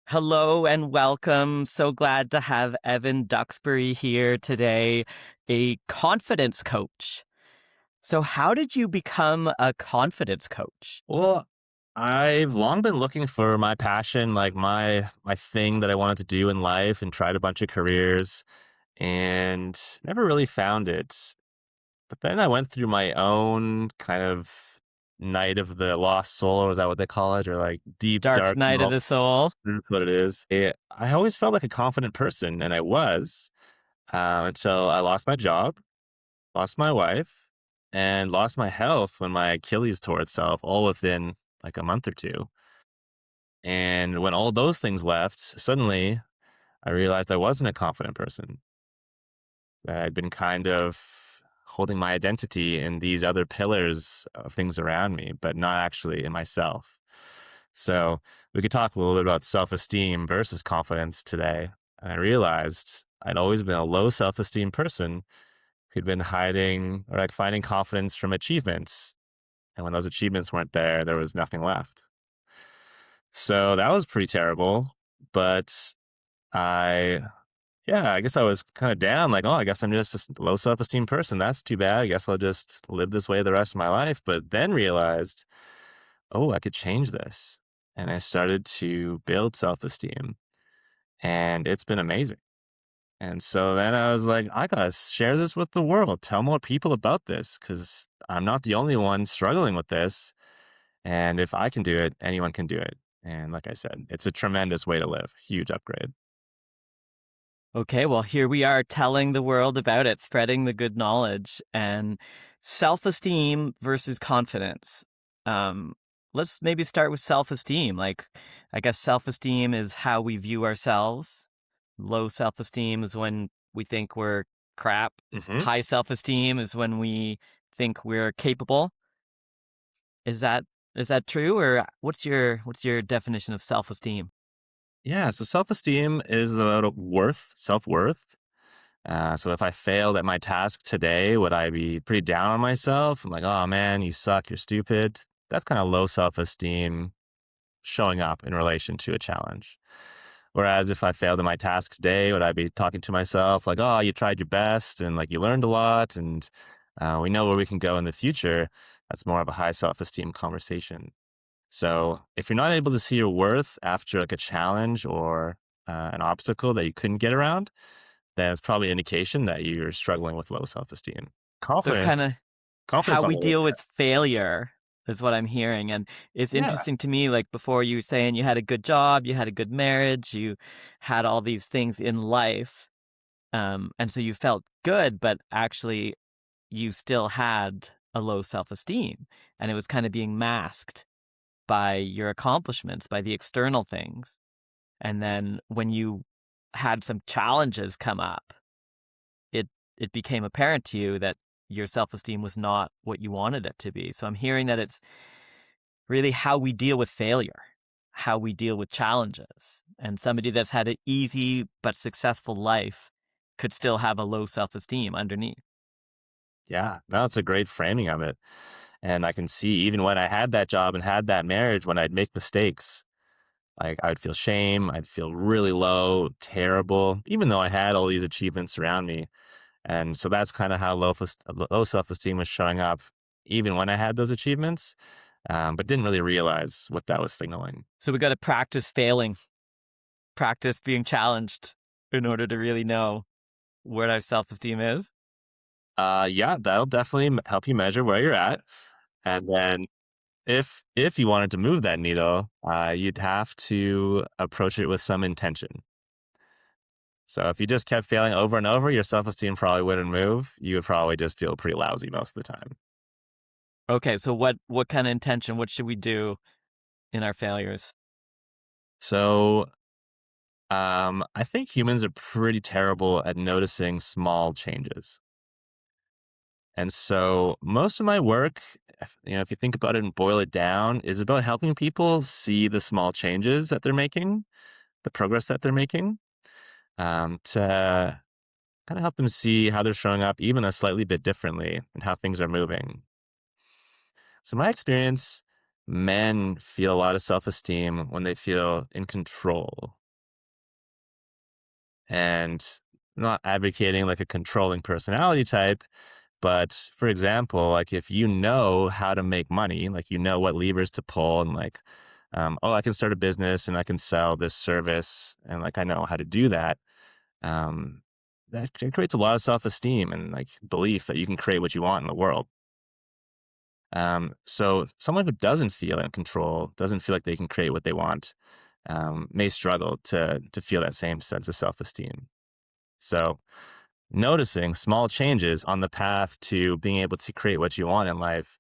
Hello and welcome. So glad to have Evan Duxbury here today, a confidence coach. So, how did you become a confidence coach? Well, I've long been looking for my passion, like my thing that I wanted to do in life and tried a bunch of careers and never really found it. But then I went through my own kind of night of the lost soul, or is that what they call it? Or like deep, Dark dark Night of moment. the Soul. That's what it is. I always felt like a confident person, and I was until I lost my job, lost my wife, and lost my health when my Achilles tore itself all within like a month or two. And when all those things left, suddenly I realized I wasn't a confident person, that I'd been kind of holding my identity in these other pillars of things around me, but not actually in myself. So we could talk a little bit about self esteem versus confidence today. And I realized I'd always been a low self esteem person who'd been hiding or like finding confidence from achievements. And when those achievements weren't there, there was nothing left. So that was pretty terrible. But I, yeah, I guess I was kind of down, like, oh, I guess I'm just a low self esteem person. That's too bad. I guess I'll just live this way the rest of my life. But then realized, oh, I could change this. And I started to build self esteem, and it's been amazing. And so then I was like, I gotta share this with the world, tell more people about this, because I'm not the only one struggling with this. And if I can do it, anyone can do it. And like I said, it's a tremendous way to live. Huge upgrade. Okay, well, here we are telling the world about it, spreading the good knowledge and self esteem versus confidence. Um, let's maybe start with self esteem. I guess self esteem is how we view ourselves. Low self esteem is when we think we're crap. Hmm. High self esteem is when we think we're capable. Is that is that true, or what's your definition of self esteem? Yeah. So self esteem is about worth, self worth. So if I failed at my task today, would I be pretty down on myself? I'm like, oh man, you suck, you're stupid. That's kind of low self esteem showing up in relation to a challenge. Whereas if I failed at my task today, would I be talking to myself like, oh, you tried your best and like you learned a lot and we know where we can go in the future? That's more of a high self esteem conversation. So if you're not able to see your worth after like a challenge or an obstacle that you couldn't get around, then it's probably an indication that you're struggling with low self esteem. So it's kind Confidence, of how confidence on we the other deal hand. with failure is what I'm hearing. And it's Yeah. interesting to me, like before you were saying you had a good job, you had a good marriage, you had all these things in life. And so you felt good, but actually you still had a low self-esteem. And it was kind of being masked by your accomplishments, by the external things. And then when you had some challenges come up, it it became apparent to you that your self-esteem was not what you wanted it to be. So I'm hearing that it's really how we deal with failure, how we deal with challenges. And somebody that's had an easy but successful life could still have a low self-esteem underneath. Yeah. No, it's a great framing of it. And I can see even when I had that job and had that marriage, when I'd make mistakes, like I would feel shame, I'd feel really low, terrible, even though I had all these achievements around me. And so that's kind of how low self esteem was showing up, even when I had those achievements, but didn't really realize what that was signaling. So we got to practice failing, practice being challenged in order to really know where our self-esteem is. Yeah, that'll definitely help you measure where you're at. And then if you wanted to move that needle, you'd have to approach it with some intention. So if you just kept failing over and over, your self-esteem probably wouldn't move. You would probably just feel pretty lousy most of the time. Okay, so what kind of intention, what should we do in our failures? So I think humans are pretty terrible at noticing small changes. And so most of my work, if you think about it and boil it down, is about helping people see the small changes that they're making, the progress that they're making, to kind of help them see how they're showing up even a slightly bit differently and how things are moving. So my experience, Men feel a lot of self-esteem when they feel in control. And not advocating like a controlling personality type, but for example, like if you know how to make money, like you know what levers to pull and like, oh, I can start a business and I can sell this service and like I know how to do that. Um, that creates a lot of self-esteem and like belief that you can create what you want in the world. So someone who doesn't feel in control, doesn't feel like they can create what they want, may struggle to feel that same sense of self-esteem. So noticing small changes on the path to being able to create what you want in life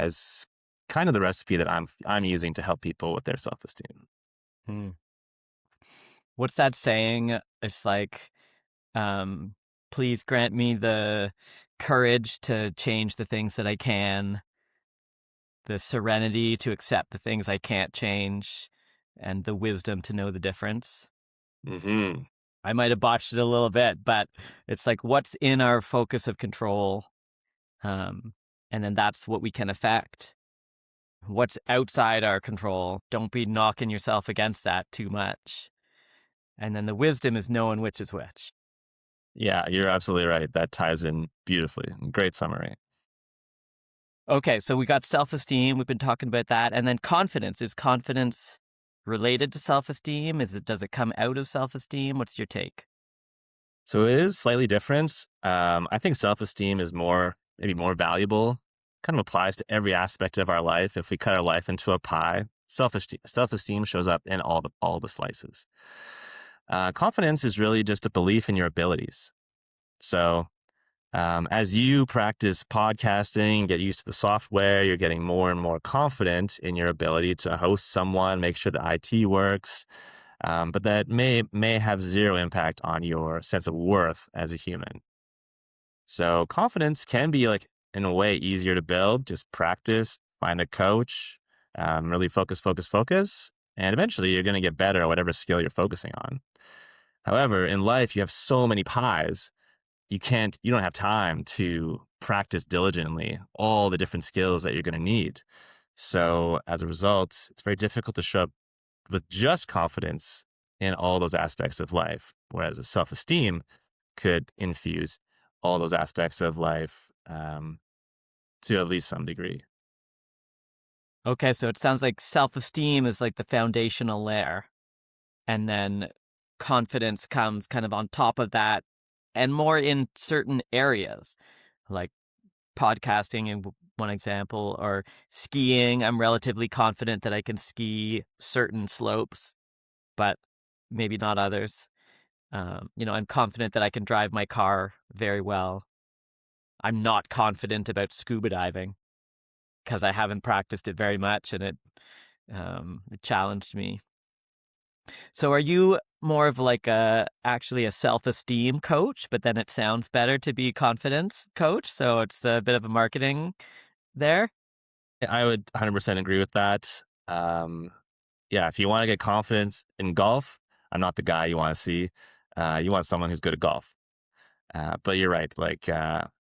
is kind of the recipe that I'm using to help people with their self-esteem. Hmm. What's that saying? It's like, um, please grant me the courage to change the things that I can, the serenity to accept the things I can't change, and the wisdom to know the difference. Hmm. I might have botched it a little bit, but it's like what's in our focus of control, um, and then that's what we can affect. What's outside our control, don't be knocking yourself against that too much. And then the wisdom is knowing which is which. Yeah, you're absolutely right. That ties in beautifully. Great summary. Okay, so we got self-esteem. We've been talking about that. And then confidence. Is confidence related to self-esteem? Does it come out of self-esteem? What's your take? So it is slightly different. I think self-esteem is maybe more valuable. Kind of applies to every aspect of our life. If we cut our life into a pie, self-esteem shows up in all the slices. Confidence is really just a belief in your abilities. So as you practice podcasting, get used to the software, you're getting more and more confident in your ability to host someone, make sure the IT works. But that may have zero impact on your sense of worth as a human. So confidence can be like in a way easier to build. Just practice, find a coach, really focus, and eventually you're going to get better at whatever skill you're focusing on. However, in life you have so many pies, you don't have time to practice diligently all the different skills that you're going to need. So as a result, it's very difficult to show up with just confidence in all those aspects of life, whereas a self-esteem could infuse all those aspects of life to at least some degree. Okay, so it sounds like self-esteem is like the foundational layer. And then confidence comes kind of on top of that and more in certain areas, like podcasting in one example, or skiing. I'm relatively confident that I can ski certain slopes, but maybe not others. I'm confident that I can drive my car very well. I'm not confident about scuba diving because I haven't practiced it very much, and it challenged me. So, are you more of like actually a self-esteem coach, but then it sounds better to be a confidence coach? So it's a bit of a marketing there. I would 100% agree with that. Yeah, if you want to get confidence in golf, I'm not the guy you want to see. You want someone who's good at golf. But you're right.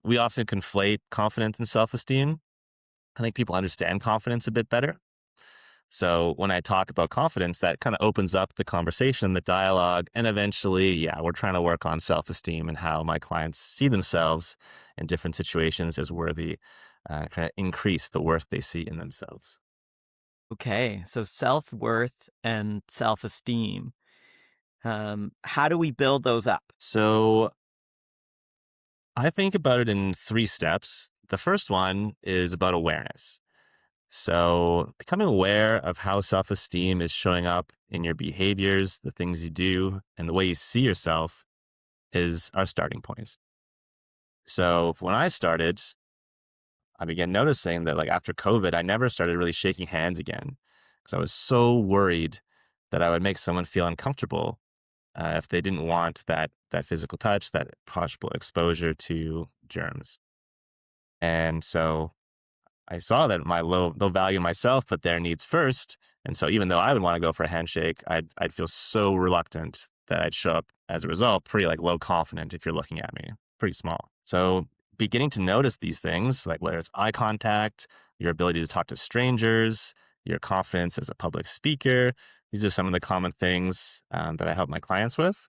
We often conflate confidence and self-esteem. I think people understand confidence a bit better. So when I talk about confidence, that kind of opens up the conversation, the dialogue, and eventually, yeah, we're trying to work on self-esteem and how my clients see themselves in different situations as worthy, kind of increase the worth they see in themselves. Okay, so self-worth and self-esteem. How do we build those up? So I think about it in three steps. The first one is about awareness. So becoming aware of how self-esteem is showing up in your behaviors, the things you do, and the way you see yourself is our starting point. So when I started, I began noticing that like after COVID, I never started really shaking hands again because I was so worried that I would make someone feel uncomfortable if they didn't want that physical touch, that possible exposure to germs. And so I saw that my low value myself put their needs first. And so even though I would want to go for a handshake, I'd feel so reluctant that I'd show up as a result, pretty like low confident if you're looking at me, pretty small. So beginning to notice these things, like whether it's eye contact, your ability to talk to strangers, your confidence as a public speaker. These are some of the common things that I help my clients with.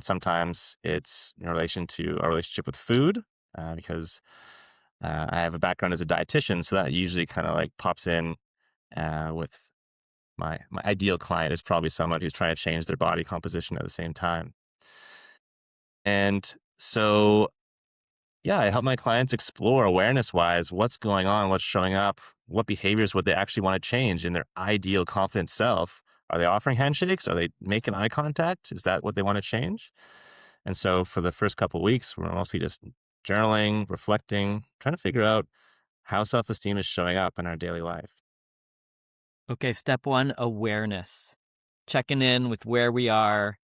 Sometimes it's in relation to a relationship with food, because I have a background as a dietitian, so that usually kind of like pops in with my ideal client is probably someone who's trying to change their body composition at the same time. And so, yeah, I help my clients explore awareness wise what's going on, what's showing up, what behaviors would they actually want to change in their ideal confident self. Are they offering handshakes? Are they making eye contact? Is that what they want to change? And so for the first couple of weeks, we're mostly just journaling, reflecting, trying to figure out how self esteem is showing up in our daily life. Okay, step one, awareness. Checking in with where we are.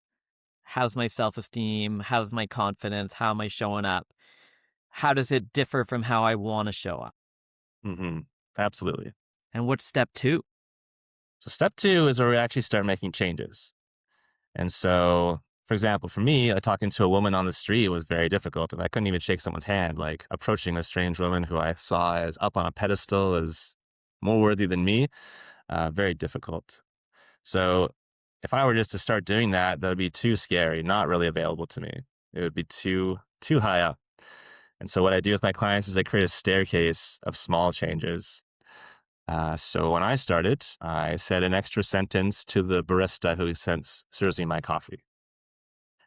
How's my self-esteem? How's my confidence? How am I showing up? How does it differ from how I want to show up? Hmm. Absolutely. And what's step two? So step two is where we actually start making changes. And so, for example, for me, talking to a woman on the street was very difficult. If I couldn't even shake someone's hand, like approaching a strange woman who I saw as up on a pedestal as more worthy than me, very difficult. So if I were just to start doing that, that would be too scary, not really available to me. It would be too high up. And so what I do with my clients is I create a staircase of small changes. So when I started, I said an extra sentence to the barista who serves me my coffee.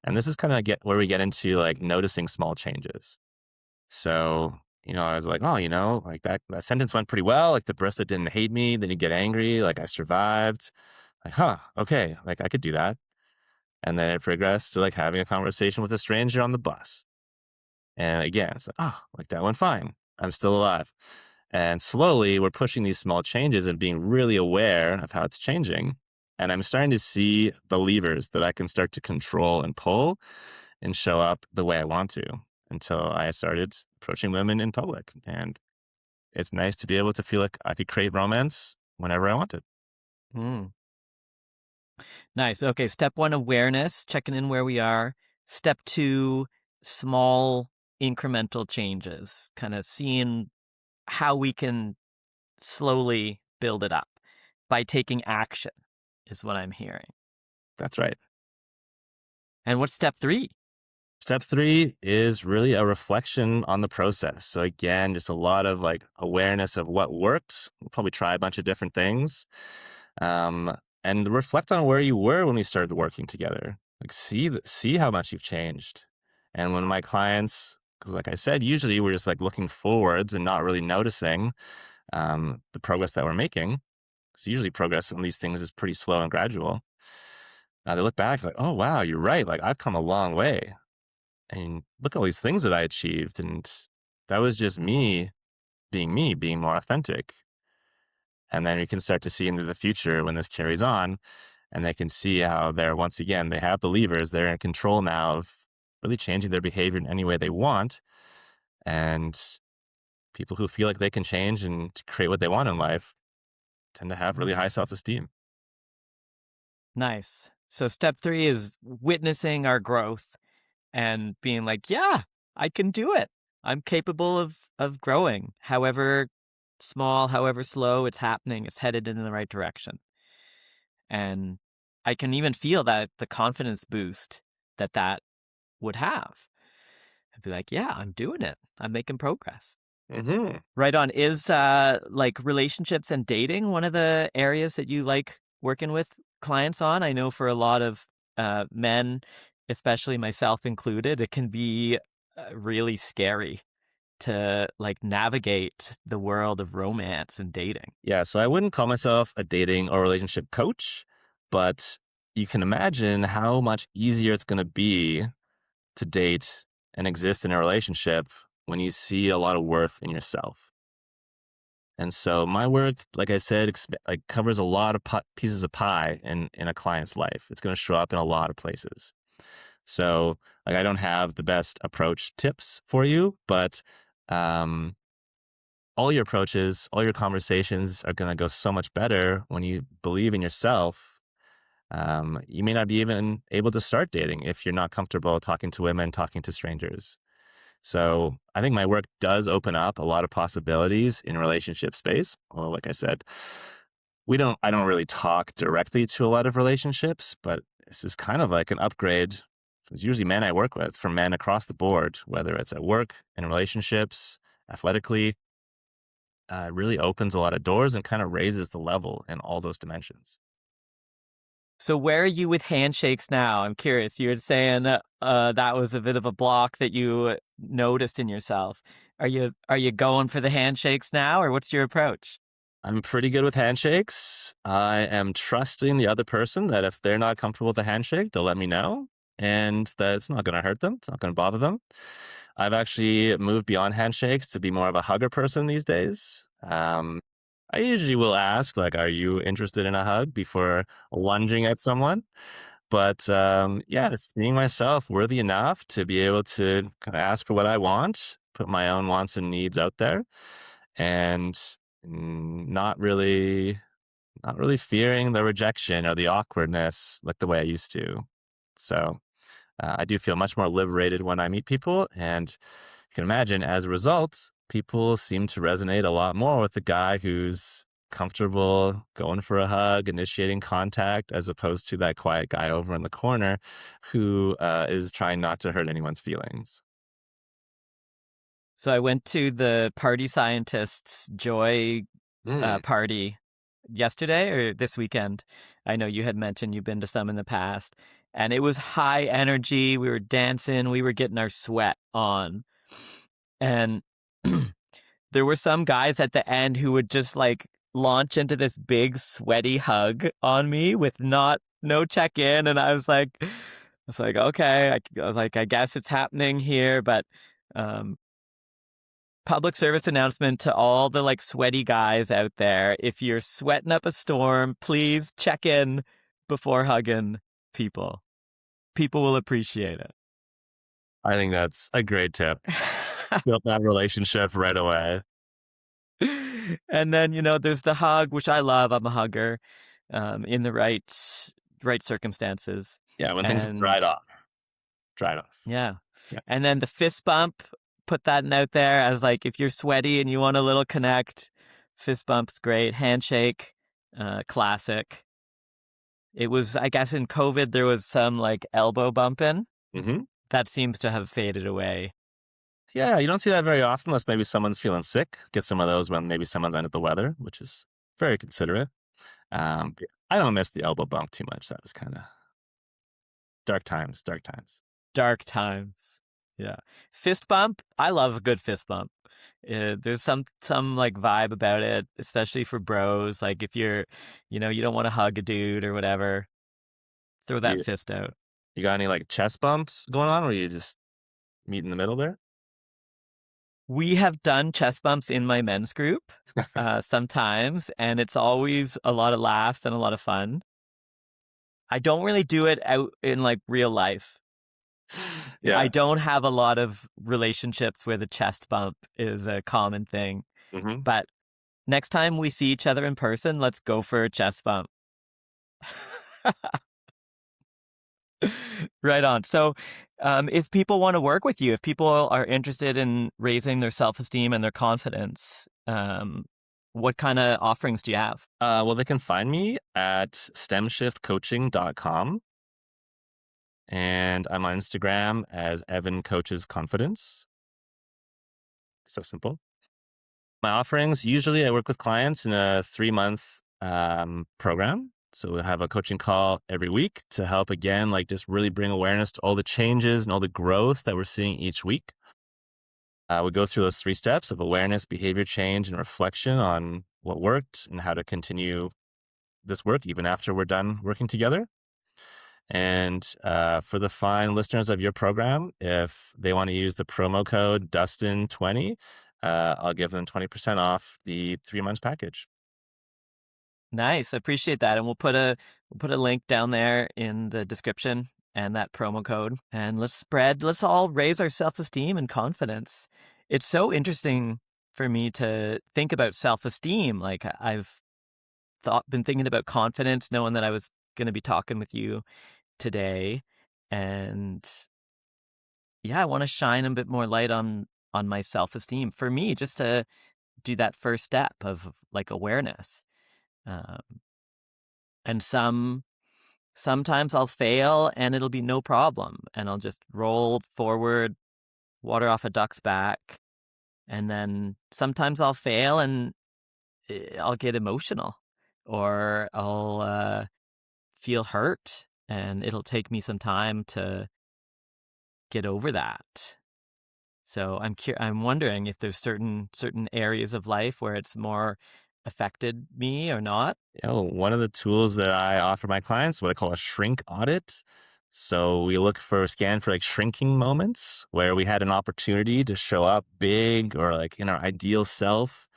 And this is kind of get where we get into like noticing small changes. So, I was like, oh, like that sentence went pretty well. Like the barista didn't hate me. Then you get angry. Like I survived. Like, huh, okay, like I could do that. And then it progressed to like having a conversation with a stranger on the bus. And again, it's like, oh, like that went fine. I'm still alive. And slowly we're pushing these small changes and being really aware of how it's changing. And I'm starting to see the levers that I can start to control and pull and show up the way I want to until I started approaching women in public. And it's nice to be able to feel like I could create romance whenever I wanted. Mm, nice. Okay, step one, awareness, checking in where we are. Step two, small incremental changes, kind of seeing how we can slowly build it up by taking action, is what I'm hearing. That's right. And what's step three? Step three is really a reflection on the process. So again, just a lot of like awareness of what worked. We'll probably try a bunch of different things, and reflect on where you were when we started working together. Like see how much you've changed. And when my clients, because like I said, usually we're just like looking forwards and not really noticing the progress that we're making. Because usually progress on these things is pretty slow and gradual. They look back like, oh wow, you're right. Like I've come a long way. And look at all these things that I achieved. And that was just me, being more authentic. And then you can start to see into the future when this carries on, and they can see how once again, they have the levers, they're in control now of really changing their behavior in any way they want. And people who feel like they can change and create what they want in life tend to have really high self esteem. Nice. So step three is witnessing our growth and being like, yeah, I can do it. I'm capable of growing. However small, however slow it's happening, it's headed in the right direction. And I can even feel that the confidence boost that would have. I'd be like, yeah, I'm doing it. I'm making progress. Hmm. Right on. Is like relationships and dating one of the areas that you like working with clients on? I know for a lot of men, especially myself included, it can be really scary to like navigate the world of romance and dating. Yeah, so I wouldn't call myself a dating or relationship coach, but you can imagine how much easier it's going to be to date and exist in a relationship when you see a lot of worth in yourself. And so my work, like I said, like covers a lot of pieces of pie in a client's life. It's going to show up in a lot of places. So like I don't have the best approach tips for you, but um, all your approaches, all your conversations are going to go so much better when you believe in yourself. You may not be even able to start dating if you're not comfortable talking to women, talking to strangers. So I think my work does open up a lot of possibilities in relationship space. Well, like I said, I don't really talk directly to a lot of relationships, but this is kind of like an upgrade. It's usually men I work with from men across the board, whether it's at work, in relationships, athletically. It really opens a lot of doors and kind of raises the level in all those dimensions. So where are you with handshakes now? I'm curious. You were saying that was a bit of a block that you noticed in yourself. Are you going for the handshakes now, or what's your approach? I'm pretty good with handshakes. I am trusting the other person that if they're not comfortable with a handshake, they'll let me know and that it's not going to hurt them. It's not going to bother them. I've actually moved beyond handshakes to be more of a hugger person these days. I usually will ask, like, are you interested in a hug before lunging at someone? But yeah, seeing myself worthy enough to be able to kind of ask for what I want, put my own wants and needs out there, and not really fearing the rejection or the awkwardness like the way I used to. So I do feel much more liberated when I meet people, and you can imagine as a result, people seem to resonate a lot more with the guy who's comfortable going for a hug, initiating contact, as opposed to that quiet guy over in the corner who is trying not to hurt anyone's feelings. So I went to the Party Scientists Joy Mm. party yesterday or this weekend. I know you had mentioned you've been to some in the past, and it was high energy. We were dancing, we were getting our sweat on, and there were some guys at the end who would just like launch into this big sweaty hug on me with no check in, and I was like, okay, I was like, I guess it's happening here, but um, public service announcement to all the like sweaty guys out there. If you're sweating up a storm, please check in before hugging people. People will appreciate I think that's a great tip. it. Built that relationship right away. And then, there's the hug, which I love. I'm a hugger, in the right circumstances. Yeah, when things have And dried off. yeah. Yeah. And then the fist bump, put that out there as like if you're sweaty and you want a little connect, fist bump's great. Handshake, classic. It was, I guess, in COVID there was some like elbow bumping. Hmm. That seems to have faded away. Yeah, you don't see that very often unless maybe someone's feeling sick. Get some of those when maybe someone's under the weather, which is very considerate. Yeah, I don't miss the elbow bump too much. That was kind of dark times, dark times. Dark times. Yeah. Fist bump, I love a good fist bump. There's some like vibe about it, especially for bros. Like if you don't want to hug a dude or whatever, throw that You, fist out. you got any like chest bumps going on where you just meet in the middle there? We have done chest bumps in my men's group sometimes, and it's always a lot of laughs and a lot of fun. I don't really do it out in like real life. I Yeah. don't have a lot of relationships where the chest bump is a common thing. Hmm. But next time we see each other in person, let's go for a chest bump. Right on. So, if people want to work with you, if people are interested in raising their self-esteem and their confidence, what kind of offerings do you have? Well, they can find me at stemshiftcoaching.com. And I'm on Instagram as Evan Coaches Confidence. So simple. My offerings, usually I work with clients in a 3-month program. So we'll have a coaching call every week to help, again, like just really bring awareness to all the changes and all the growth that we're seeing each week. We go through those 3 steps of awareness, behavior change, and reflection on what worked and how to continue this work even after we're done working together. And for the fine listeners of your program, if they want to use the promo code Dustin20, I'll give them 20% off the 3 months package. Nice. I appreciate that. And we'll put a link down there in the description and that promo code. And let's all raise our self-esteem and confidence. It's so interesting for me to think about self-esteem. Like I've been thinking about confidence, knowing that I was going to be talking with you today. And yeah, I want to shine a bit more light on my self-esteem for me, just to do that first step of like awareness. Um, and sometimes I'll fail and it'll be no problem, and I'll just roll forward, water off a duck's back. And then sometimes I'll fail and I'll get emotional, or I'll feel hurt, and it'll take me some time to get over that. So I'm wondering if there's certain areas of life where it's more affected me or not. One of the tools that I offer my clients, what I call a shrink audit. So we look for scan for like shrinking moments where we had an opportunity to show up big or like in our ideal self.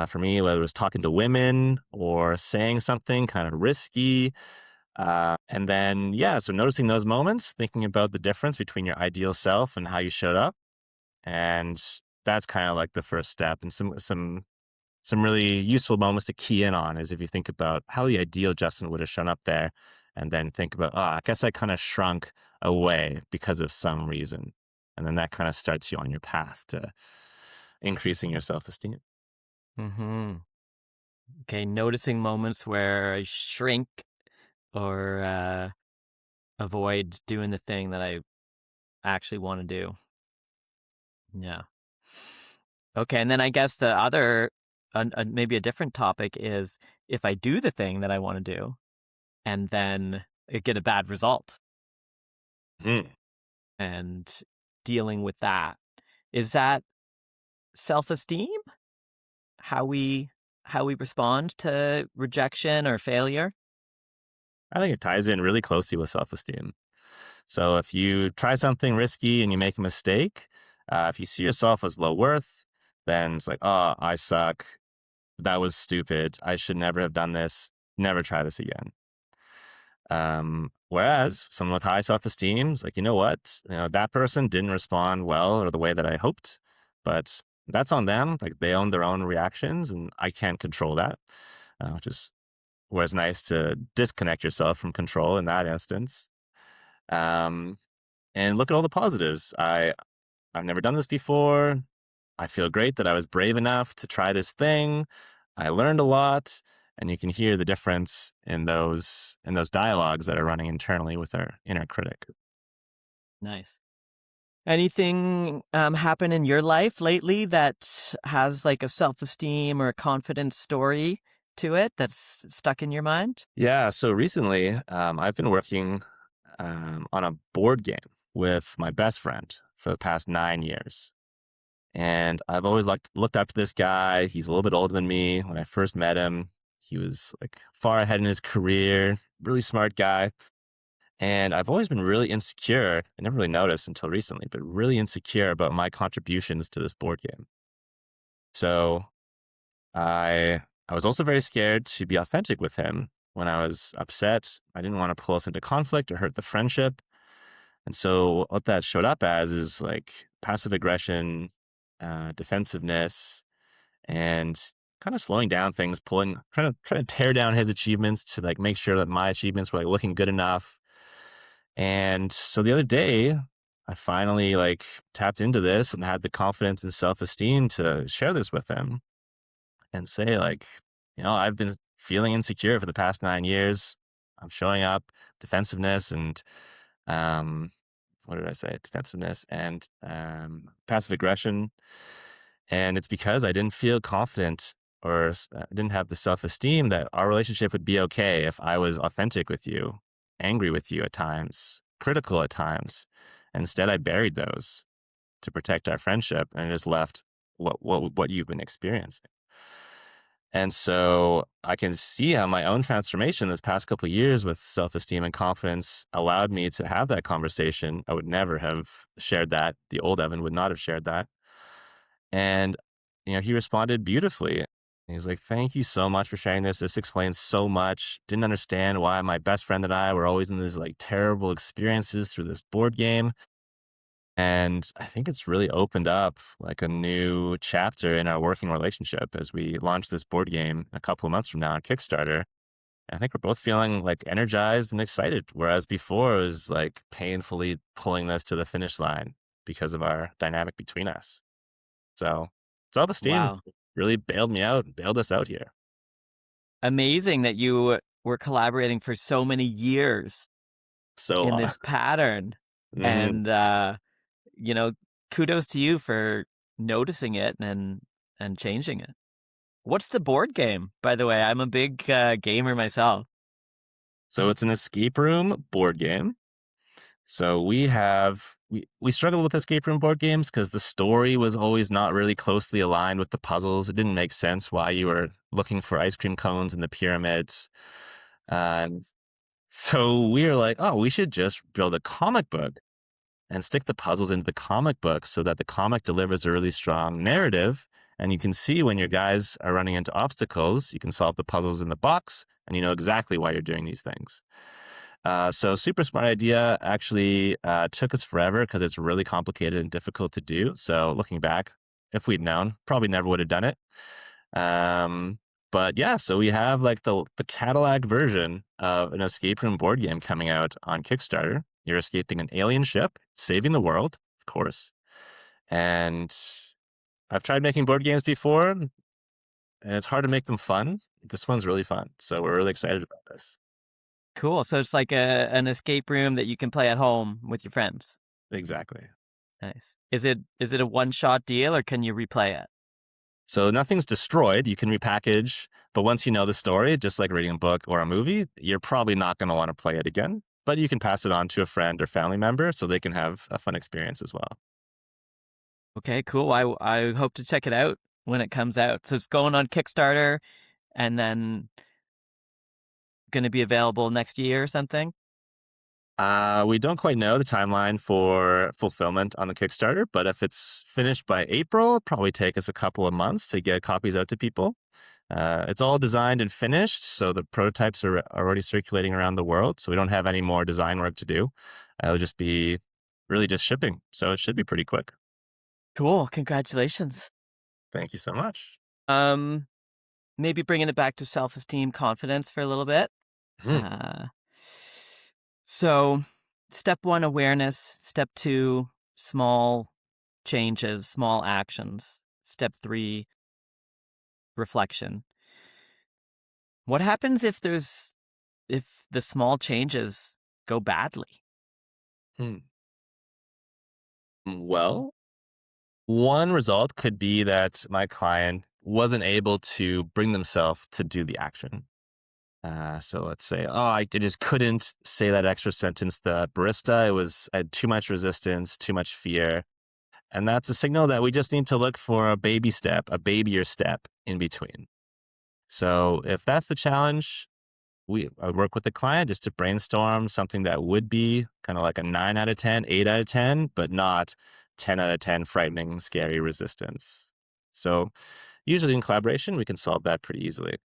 For me, whether it was talking to women or saying something kind of risky. And then, yeah, so noticing those moments, thinking about the difference between your ideal self and how you showed up. And that's kind of like the first step. And some really useful moments to key in on is if you think about how the ideal Justin would have shown up there, and then think about, oh, I guess I kind of shrunk away because of some reason. And then that kind of starts you on your path to increasing your self esteem. Mm-hmm. Okay, noticing moments where I shrink or avoid doing the thing that I actually want to do. Yeah. Okay, and then I guess the other, maybe a different topic is if I do the thing that I want to do and then I get a bad result, Hmm. and dealing with that. Is that self-esteem? How we respond to rejection or failure? I think it ties in really closely with self esteem. So if you try something risky and you make a mistake, if you see yourself as low worth, then it's like, oh, I suck. That was stupid. I should never have done this. Never try this again. Whereas someone with high self-esteem is like, you know what? That person didn't respond well or the way that I hoped, but that's on them. Like they own their own reactions and I can't control that, which is where it's nice to disconnect yourself from control in that instance. Um, and look at all the positives. I've never done this before. I feel great that I was brave enough to try this thing. I learned a lot, and you can hear the difference in those dialogues that are running internally with our inner critic. Nice. Anything happen in your life lately that has like a self-esteem or a confidence story to it that's stuck in your mind? Yeah, so recently I've been working on a board game with my best friend for the past 9 years. And I've always looked up to this guy. He's a little bit older than me. When I first met him, he was like far ahead in his career, really smart guy. And I've always been really insecure. I never really noticed until recently, but really insecure about my contributions to this board game. So I was also very scared to be authentic with him when I was upset. I didn't want to pull us into conflict or hurt the friendship. And so what that showed up as is like passive aggression, defensiveness, and kind of slowing down things, trying to tear down his achievements to like make sure that my achievements were like looking good enough. And so the other day, I finally like tapped into this and had the confidence and self-esteem to share this with him and say like, I've been feeling insecure for the past 9 years. I'm showing up, defensiveness and um, what did I say? Defensiveness and passive aggression. And it's because I didn't feel confident or I didn't have the self esteem that our relationship would be okay if I was authentic with you, angry with you at times, critical at times. Instead, I buried those to protect our friendship and just left what you've been experiencing. And so I can see how my own transformation this past couple of years with self-esteem and confidence allowed me to have that conversation. I would never have shared that. The old Evan would not have shared that. And, he responded beautifully. He's like, thank you so much for sharing this. This explains so much. Didn't understand why my best friend and I were always in these like terrible experiences through this board game. And I think it's really opened up like a new chapter in our working relationship as we launch this board game a couple of months from now on Kickstarter. I think we're both feeling like energized and excited, whereas before it was like painfully pulling us to the finish line. because of our dynamic between us. So self-esteem Wow. really bailed me out, bailed us out here. Amazing that you were collaborating for so many years So in long. this pattern. Mhm. And, you know, kudos to you for noticing it and changing it. What's the board game, by the way? I'm a big gamer myself. So it's an escape room board game. So we struggled with escape room board games because the story was always not really closely aligned with the puzzles. It didn't make sense why you were looking for ice cream cones in the pyramids. And so we were like, oh, we should just build a comic book and stick the puzzles into the comic book so that the comic delivers a really strong narrative. And you can see when your guys are running into obstacles, you can solve the puzzles in the box and you know exactly why you're doing these things. So super smart idea. Actually, took us forever because it's really complicated and difficult to do. So looking back, if we'd known, probably never would have done it. Um, but yeah, so we have like the Cadillac version of an escape room board game coming out on Kickstarter. You're escaping an alien ship, saving the world, of course. And I've tried making board games before, and it's hard to make them fun. This one's really fun, so we're really excited about this. Cool. So it's like an escape room that you can play at home with your friends. Exactly. Nice. Is it a one-shot deal or can you replay it? So nothing's destroyed. You can repackage, but once you know the story, just like reading a book or a movie, you're probably not going to want to play it again. But you can pass it on to a friend or family member so they can have a fun experience as well. Okay, cool. I hope to check it out when it comes out. So it's going on Kickstarter and then going to be available next year or something. We don't quite know the timeline for fulfillment on the Kickstarter, but if it's finished by April, it'll probably take us a couple of months to get copies out to people. It's all designed and finished, so the prototypes are already circulating around the world. So we don't have any more design work to do. It'll just be really just shipping. So it should be pretty quick. Cool. Congratulations. Thank you so much. Um, Maybe bringing it back to self-esteem, confidence for a little bit. Hmm. Uh, so step one, awareness. Step two, small changes, small actions. Step three, reflection. What happens if the small changes go badly? Hmm. Well, one result could be that my client wasn't able to bring themselves to do the action. So let's say, oh, I just couldn't say that extra sentence to the barista. I had too much resistance, too much fear. And that's a signal that we just need to look for a baby step, a babier step in between. So if that's the challenge, I work with the client just to brainstorm something that would be kind of like a 9 out of 10, 8 out of 10, but not 10 out of 10 frightening, scary resistance. So usually in collaboration, we can solve that pretty easily.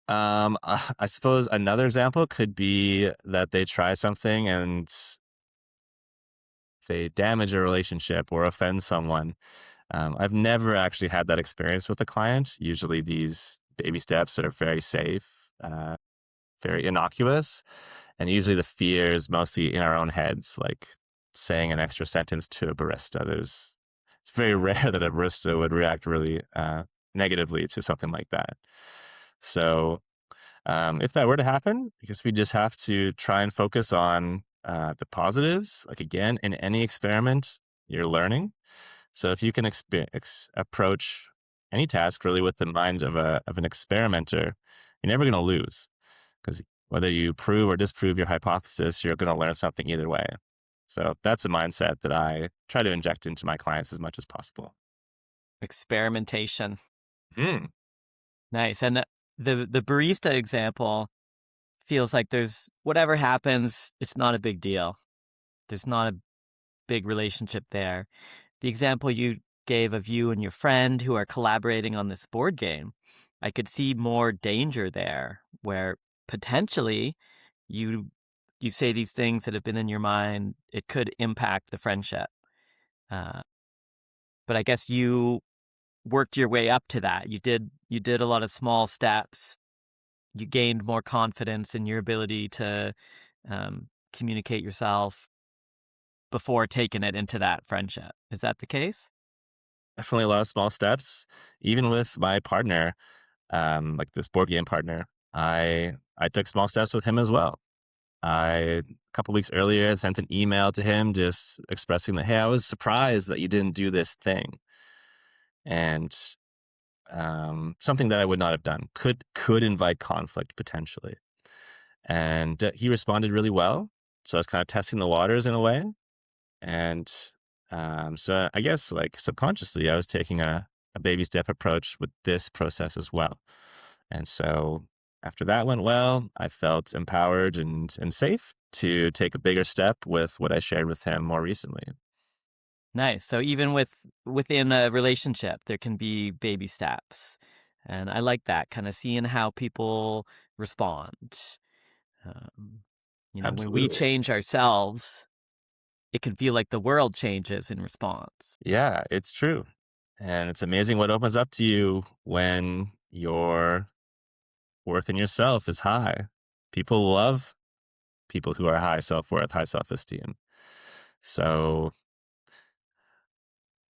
I suppose another example could be that they try something and they damage a relationship or offend someone. I've never actually had that experience with a client. Usually these baby steps are very safe, very innocuous. And usually the fear is mostly in our own heads, like saying an extra sentence to a barista. It's very rare that a barista would react really negatively to something like that. So if that were to happen, I guess we just have to try and focus on the positives. Like again, in any experiment, you're learning. So if you can approach any task really with the mind of an experimenter, you're never going to lose because whether you prove or disprove your hypothesis, you're going to learn something either way. So that's a mindset that I try to inject into my clients as much as possible. Experimentation. Hmm. Nice. And the barista example feels like there's whatever happens, it's not a big deal. There's not a big relationship there. The example you gave of you and your friend who are collaborating on this board game, I could see more danger there where potentially you you say these things that have been in your mind, it could impact the friendship. Uh, but I guess you worked your way up to that. You did a lot of small steps. You gained more confidence in your ability to communicate yourself. before taking it into that friendship. Is that the case? Definitely a lot of small steps. Even with my partner, like this board game partner, I took small steps with him as well. A couple weeks earlier sent an email to him just expressing that, hey, I was surprised that you didn't do this thing. And something that I would not have done could invite conflict potentially. And he responded really well. So I was kind of testing the waters in a way. And so I guess like subconsciously, I was taking a baby step approach with this process as well. And so after that went well, I felt empowered and safe to take a bigger step with what I shared with him more recently. Nice. So even within a relationship, there can be baby steps. And I like that, kind of seeing how people respond. Um, when we Absolutely. change ourselves, it can feel like the world changes in response. Yeah, it's true. And it's amazing what opens up to you when your worth in yourself is high. People love people who are high self worth, high self esteem. So,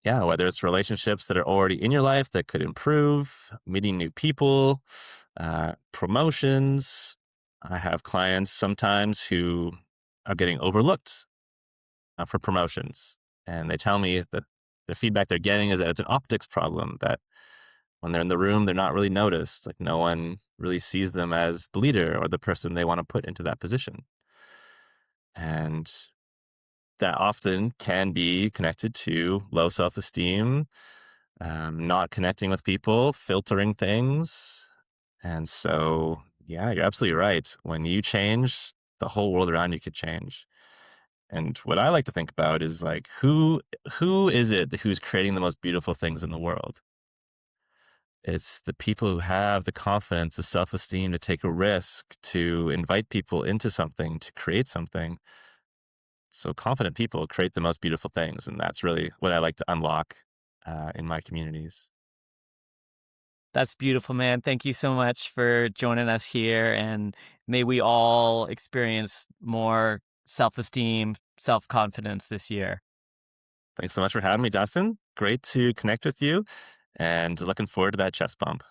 yeah, whether it's relationships that are already in your life that could improve, meeting new people, promotions. I have clients sometimes who are getting overlooked for promotions. And they tell me that the feedback they're getting is that it's an optics problem, that when they're in the room, they're not really noticed. Like no one really sees them as the leader or the person they want to put into that position. And that often can be connected to low self esteem, not connecting with people, filtering things. And so, yeah, you're absolutely right. When you change, the whole world around you could change. And what I like to think about is like who is it who's creating the most beautiful things in the world? It's the people who have the confidence, the self-esteem to take a risk, to invite people into something, to create something. So confident people create the most beautiful things, and that's really what I like to unlock in my communities. That's beautiful, man. Thank you so much for joining us here. And may we all experience more self esteem, self confidence this year. Thanks so much for having me, Dustin. Great to connect with you, and looking forward to that chest bump.